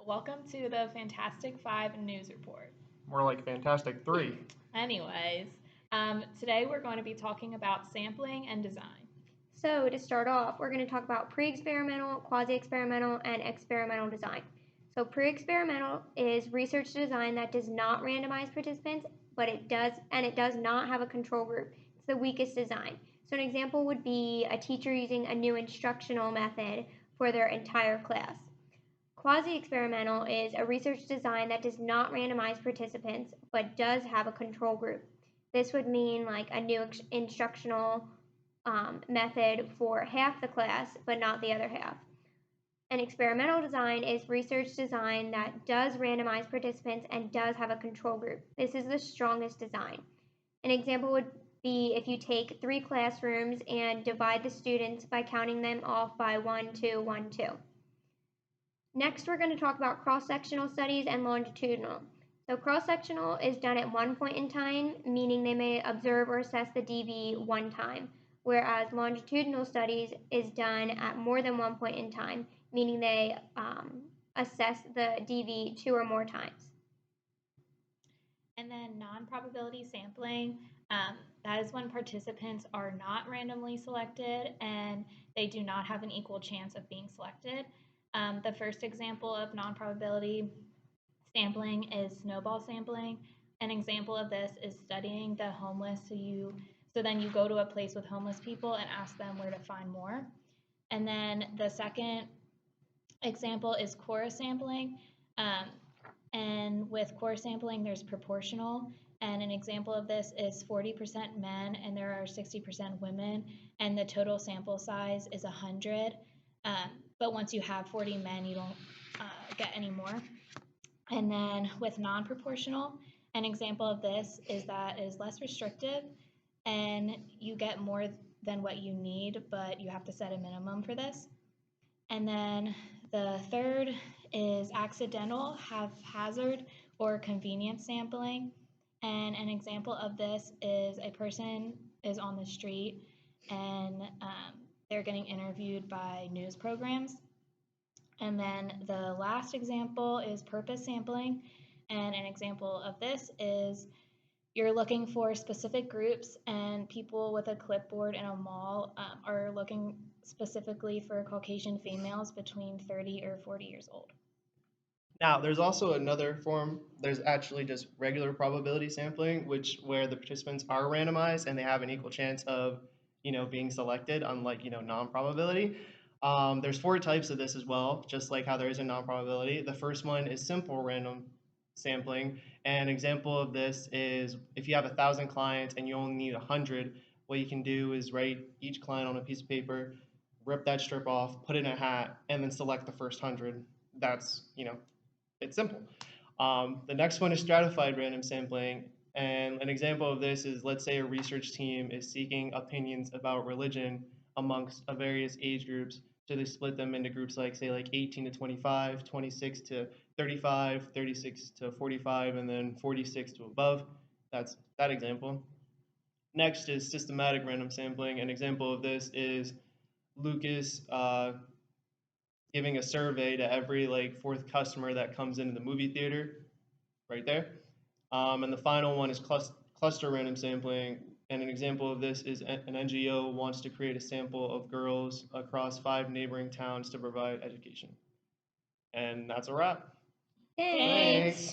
Welcome to the Fantastic Five News Report. More like Fantastic Three. Anyways, today we're going to be talking about sampling and design. So, to start off, we're going to talk about pre-experimental, quasi-experimental, and experimental design. So, pre-experimental is research design that does not randomize participants, but it does not have a control group. It's the weakest design. So, an example would be a teacher using a new instructional method for their entire class. Quasi-experimental is a research design that does not randomize participants, but does have a control group. This would mean like a new instructional method for half the class, but not the other half. An experimental design is research design that does randomize participants and does have a control group. This is the strongest design. An example would be if you take 3 classrooms and divide the students by counting them off by 1, 2, 1, 2. Next, we're going to talk about cross-sectional studies and longitudinal. So cross-sectional is done at one point in time, meaning they may observe or assess the DV one time, whereas longitudinal studies is done at more than one point in time, meaning they assess the DV 2 or more times. And then non-probability sampling, that is when participants are not randomly selected and they do not have an equal chance of being selected. The first example of non-probability sampling is snowball sampling. An example of this is studying the homeless. So then you go to a place with homeless people and ask them where to find more. And then the second example is core sampling. And with core sampling, there's proportional. And an example of this is 40% men and there are 60% women, and the total sample size is 100. But once you have 40 men, you don't get any more. And then with non-proportional, an example of this is that it is less restrictive and you get more than what you need, but you have to set a minimum for this. And then the third is accidental, haphazard, or convenience sampling. And an example of this is a person is on the street and they're getting interviewed by news programs. And then the last example is purpose sampling. And an example of this is you're looking for specific groups, and people with a clipboard in a mall are looking specifically for Caucasian females between 30 or 40 years old. Now, there's also another form. There's actually just regular probability sampling, where the participants are randomized and they have an equal chance of, being selected, unlike, non-probability. There's 4 types of this as well, just like how there is a non-probability. The first one is simple random sampling. An example of this is if you have 1,000 clients and you only need 100, what you can do is write each client on a piece of paper, rip that strip off, put it in a hat, and then select the first 100. That's, it's simple. The next one is stratified random sampling. And an example of this is, let's say a research team is seeking opinions about religion amongst various age groups. So they split them into groups like, say, like 18 to 25, 26 to 35, 36 to 45, and then 46 to above. That's that example. Next is systematic random sampling. An example of this is Lucas giving a survey to every like 4th customer that comes into the movie theater, right there. And the final one is cluster random sampling. And an example of this is an NGO wants to create a sample of girls across 5 neighboring towns to provide education. And that's a wrap. Thanks.